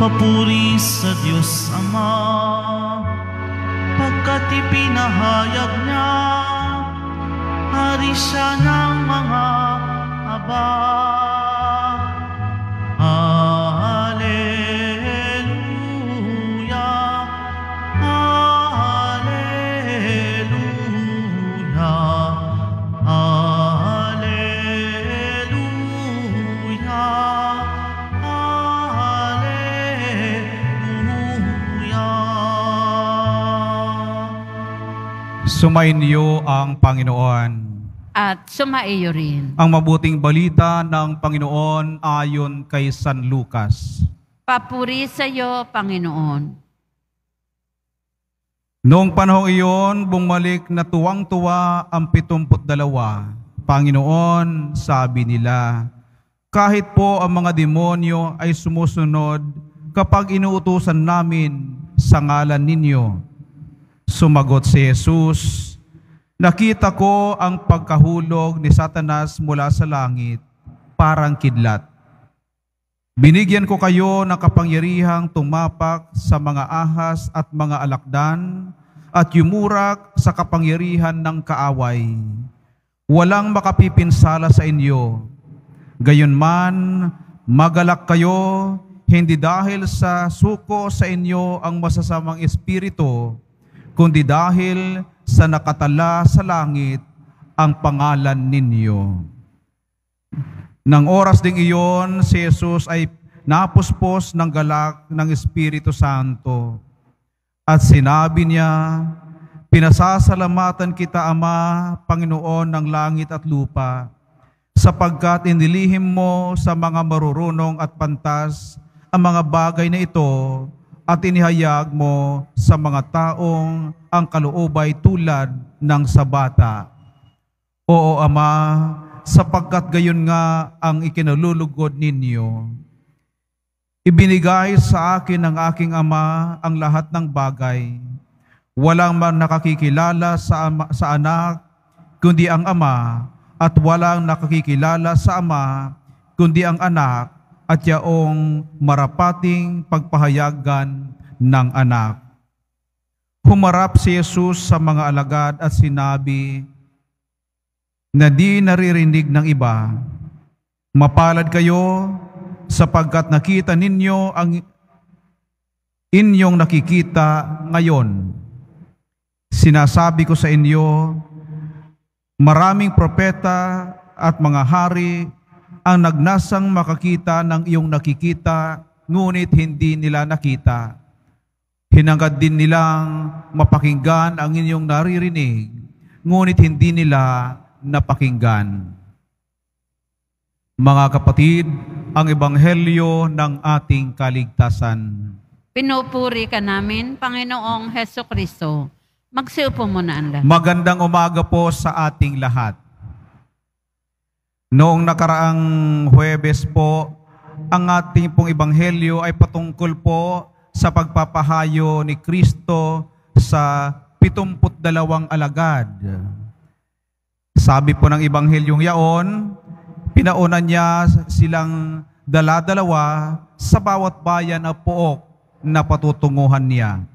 Papuri sa Diyos Ama, pagkat ipinahayag niya, hari siya ng mga aba. Hallelujah, Hallelujah, Sumainyo ang Panginoon. At sumaiyo rin. Ang mabuting balita ng Panginoon ayon kay San Lucas. Papuri sa iyo, Panginoon. Noong panahong iyon, bumalik na tuwang-tuwa ang 72. Panginoon, sabi nila, kahit po ang mga demonyo ay sumusunod kapag inuutusan namin sa ngalan ninyo. Sumagot si Jesus, nakita ko ang pagkahulog ni Satanas mula sa langit, parang kidlat. Binigyan ko kayo ng kapangyarihang tumapak sa mga ahas at mga alakdan at yumurak sa kapangyarihan ng kaaway. Walang makapipinsala sa inyo. Gayunman, magalak kayo, hindi dahil sa suko sa inyo ang masasamang espiritu, kundi dahil sa nakatala sa langit ang pangalan ninyo. Nang oras ding iyon, si Jesus ay napuspos ng galak ng Espiritu Santo. At sinabi niya, pinasasalamatan kita, Ama, Panginoon ng langit at lupa, sapagkat inilihim mo sa mga marurunong at pantas ang mga bagay na ito, at inihayag mo sa mga taong ang kaloobay tulad ng sa bata. Oo, Ama, sapagkat gayon nga ang ikinalulugod ninyo. Ibinigay sa akin ng aking Ama ang lahat ng bagay. Walang man nakakikilala sa anak, kundi ang Ama, at walang nakakikilala sa Ama, kundi ang anak, at yaong marapating pagpahayagan ng anak. Humarap si Jesus sa mga alagad at sinabi na di naririnig ng iba, mapalad kayo sapagkat nakita ninyo ang inyong nakikita ngayon. Sinasabi ko sa inyo, maraming propeta at mga hari ang nagnasang makakita ng iyong nakikita, ngunit hindi nila nakita. Hinangad din nilang mapakinggan ang inyong naririnig, ngunit hindi nila napakinggan. Mga kapatid, ang ebanghelyo ng ating kaligtasan. Pinupuri ka namin, Panginoong Hesukristo. Magsiupo muna ang lahat. Magandang umaga po sa ating lahat. Noong nakaraang Huwebes po, ang ating pong ebanghelyo ay patungkol po sa pagpapahayo ni Kristo sa 72 alagad. Sabi po ng ebanghelyong yaon, pinauna niya silang dala-dalawa sa bawat bayan at pook na patutunguhan niya.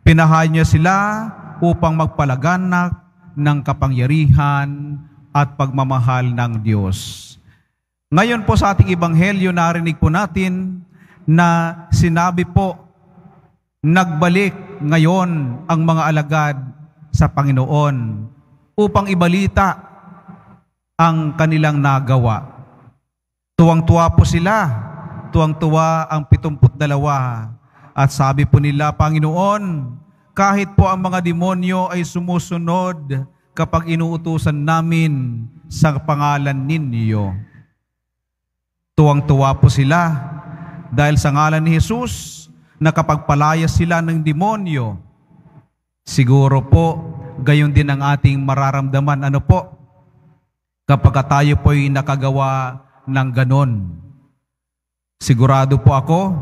Pinahayo niya sila upang magpalaganap ng kapangyarihan at pagmamahal ng Diyos. Ngayon po sa ating ebanghelyo, narinig po natin na sinabi po, nagbalik ngayon ang mga alagad sa Panginoon upang ibalita ang kanilang nagawa. Tuwang-tuwa po sila, tuwang-tuwa ang 72. At sabi po nila, Panginoon, kahit po ang mga demonyo ay sumusunod kapag inuutusan namin sa pangalan ninyo. Tuwang-tuwa po sila dahil sa ngalan ni Jesus, nakapagpalaya sila ng demonyo. Siguro po, gayon din ang ating mararamdaman. Ano po? Kapag tayo po'y nakagawa ng ganon. Sigurado po ako,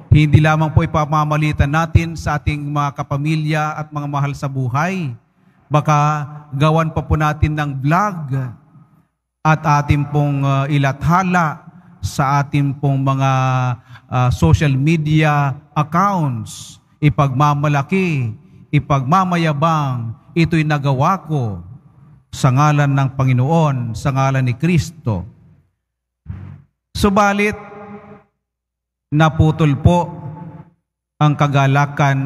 hindi lamang po ipamamalitan natin sa ating mga kapamilya at mga mahal sa buhay. Baka gawan pa po natin ng vlog at ating pong ilathala sa ating pong mga social media accounts, ipagmamalaki, ipagmamayabang, ito'y nagawa ko sa ngalan ng Panginoon, sa ngalan ni Kristo. Subalit, naputol po ang kagalakan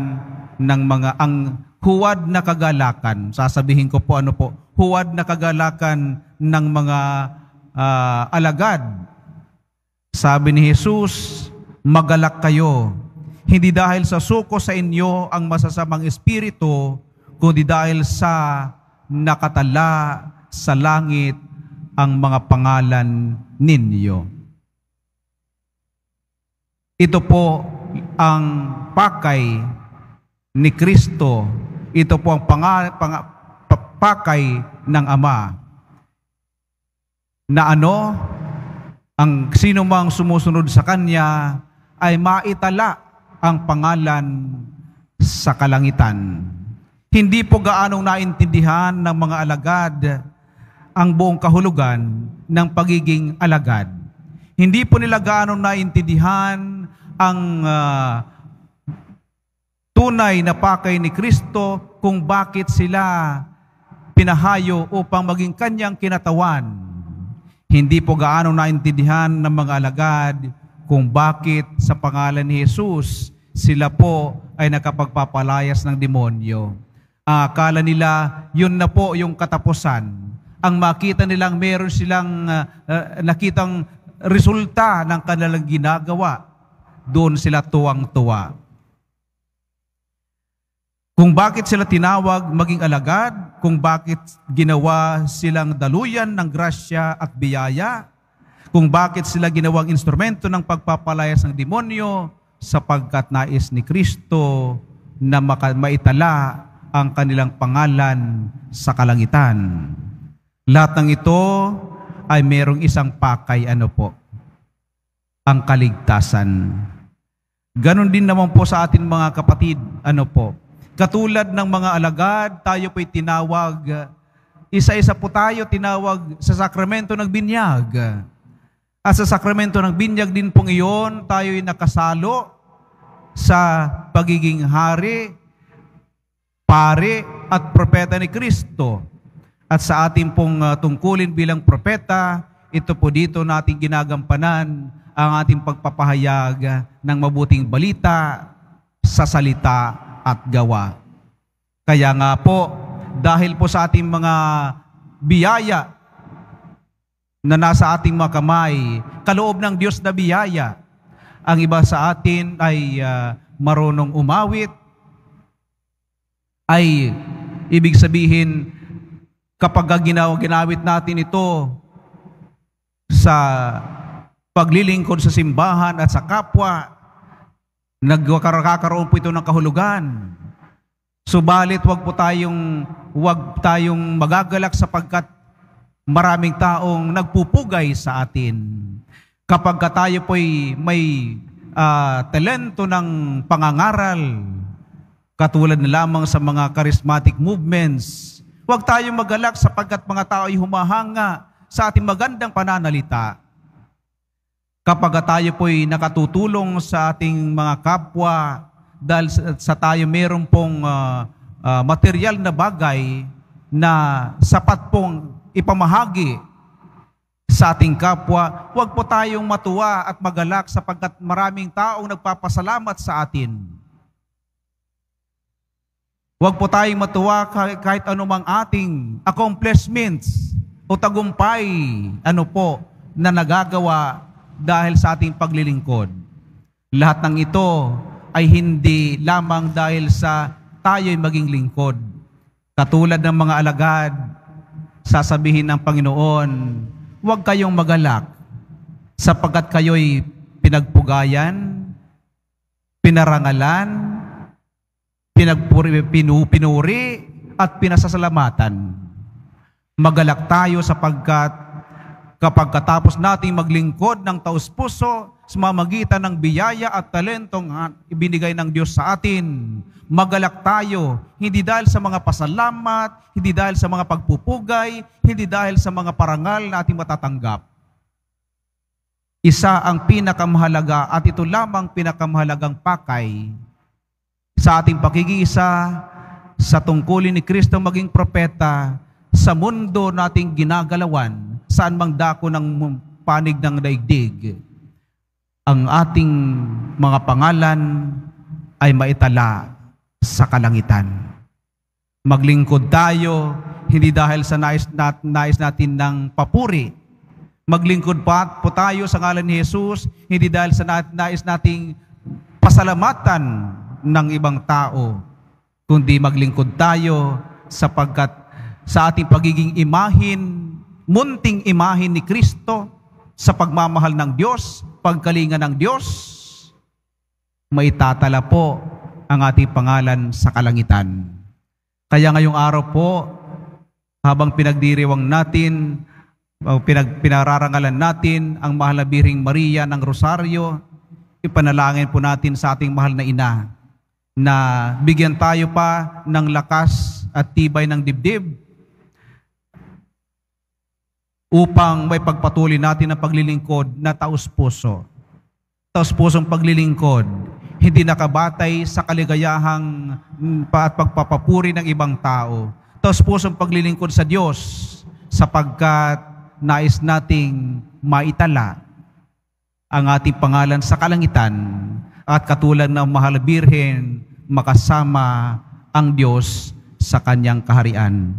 ng ang huwad na kagalakan. Sasabihin ko po ano po, huwad na kagalakan ng mga alagad. Sabi ni Jesus, magalak kayo, hindi dahil sa suko sa inyo ang masasamang espiritu, kundi dahil sa nakatala sa langit ang mga pangalan ninyo. Ito po ang pakay ni Kristo. Ito po ang pakay ng Ama. Na ang sino mang sumusunod sa Kanya ay maitala ang pangalan sa kalangitan. Hindi po gaanong naintindihan ng mga alagad ang buong kahulugan ng pagiging alagad. Hindi po nila gaanong naintindihan ang tunay na pakay ni Kristo kung bakit sila pinahayo upang maging Kanyang kinatawan. Hindi po gaanong naintindihan ng mga alagad kung bakit sa pangalan ni Jesus sila po ay nakapagpapalayas ng demonyo. Akala nila yun na po yung katapusan. Ang makita nilang meron silang nakitang resulta ng kanilang ginagawa, doon sila tuwang-tuwa. Kung bakit sila tinawag maging alagad, kung bakit ginawa silang daluyan ng grasya at biyaya, kung bakit sila ginawang instrumento ng pagpapalayas ng demonyo, sapagkat nais ni Kristo na maitala ang kanilang pangalan sa kalangitan. Lahat ng ito ay merong isang pakay, ang kaligtasan. Ganon din naman po sa atin mga kapatid, katulad ng mga alagad, tayo po'y tinawag, isa-isa po tayo tinawag sa sakramento ng binyag. At sa sakramento ng binyag din pong iyon, tayo'y nakasalo sa pagiging hari, pare at propeta ni Kristo. At sa ating pong tungkulin bilang propeta, ito po dito natin ginagampanan ang ating pagpapahayag ng mabuting balita sa salita at gawa. Kaya nga po, dahil po sa ating mga biyaya na nasa ating mga kamay, kaloob ng Diyos na biyaya, ang iba sa atin ay marunong umawit, ay ibig sabihin, kapag ginawit natin ito sa paglilingkod sa simbahan at sa kapwa, nagkakaroon po ito ng kahulugan. Subalit wag tayong magagalak sapagkat maraming taong nagpupugay sa atin. Kapag tayo po'y may talento ng pangangaral, katulad na lamang sa mga charismatic movements, huwag tayong magalak sapagkat mga tao ay humahanga sa ating magandang pananalita. Kapag tayo po'y nakatutulong sa ating mga kapwa, dahil sa tayo meron pong material na bagay na sapat pong ipamahagi sa ating kapwa, huwag po tayong matuwa at magalak sapagkat maraming taong nagpapasalamat sa atin. Huwag po tayong matuwa kahit anumang ating accomplishments o tagumpay na nagagawa dahil sa ating paglilingkod. Lahat ng ito ay hindi lamang dahil sa tayo'y maging lingkod. Katulad ng mga alagad, sasabihin ng Panginoon, huwag kayong magalak sapagkat kayo'y pinagpugayan, pinarangalan, pinuri at pinasasalamatan. Magalak tayo sapagkat kapag katapos nating maglingkod ng taus-puso sa mamagitan ng biyaya at talentong ibinigay ng Diyos sa atin, magalak tayo, hindi dahil sa mga pasalamat, hindi dahil sa mga pagpupugay, hindi dahil sa mga parangal na ating matatanggap. isa ang pinakamahalaga at ito lamang pinakamahalagang pakay sa ating pakikisa sa tungkulin ni Kristo maging propeta sa mundo nating ginagalawan, saan mang dako ng panig ng daigdig. Ang ating mga pangalan ay maitala sa kalangitan. Maglingkod tayo, hindi dahil sa nais natin ng papuri. Maglingkod po tayo sa ngalan ni Jesus, hindi dahil sa nais nating pasalamatan ng ibang tao, kundi maglingkod tayo sapagkat sa ating pagiging imahin, munting imahin ni Kristo, sa pagmamahal ng Diyos, pagkalinga ng Diyos, maitatala po ang ating pangalan sa kalangitan. Kaya ngayong araw po, habang pinagdiriwang natin, pinararangalan natin ang mahal na Birheng Maria ng Rosaryo, ipanalangin po natin sa ating mahal na ina na bigyan tayo pa ng lakas at tibay ng dibdib upang may pagpatuloy natin ang paglilingkod na taus-puso. Taus-pusong paglilingkod, hindi nakabatay sa kaligayahang at pagpapapuri ng ibang tao. Taus-pusong paglilingkod sa Diyos sapagkat nais nating maitala ang ating pangalan sa kalangitan at katulad ng mahal na Birhen, makasama ang Diyos sa kanyang kaharian.